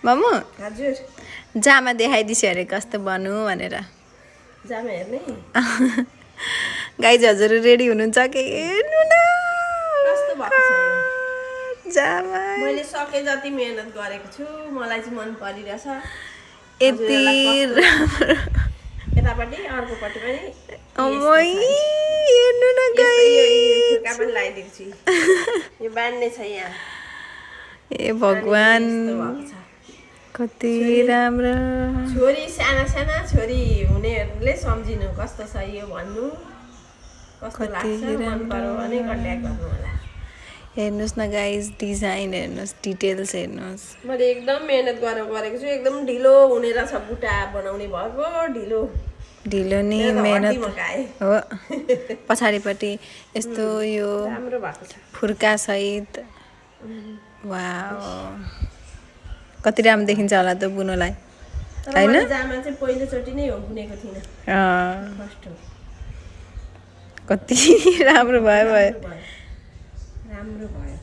मामु हजुर जामा देखाइदिन्छु अरे कस्तो बनु भनेर जामा हेर्ने गाइज हजुर रेडी हुनुहुन्छ कि हेर्नु न कस्तो भएको छ यो जामा मैले सके जति मेहनत गरेको छु मलाई चाहिँ मन परिरहेछ यति यतापट्टि अर्कोपट्टि पनि अमै हेर्नु न खुर्का पनि लगाइदिएको छु यो बान्ने छ यहाँ ए भगवान कति राम्रो छोरी साना साना छोरी हुनेहरूले सम्झिनु कस्तो छ यो भन्नु कस्तो लाग्छ मन पर्यो भने कन्ट्याक्ट गर्नु होला हेर्नुहोस् न गाइज डिजाइन हेर्नुहोस् डिटेल्स हेर्नुहोस् मैले एकदम मेहनत गरेको छु एकदम ढिलो हुने रहेछ बुट्टा बनाउने भएको ढिलो ढिलो नि मेहनत हो पछाडिपट्टि यस्तो यो राम्रो भएको छ फुर्का सहित वाउ कति राम्रो देखिन्छ होला त बुनोलाई हैन जामा चाहिँ पहिलोचोटि नै हो बुनेको थिइनँ फर्स्ट हो कति राम्रो भयो राम्रो भयो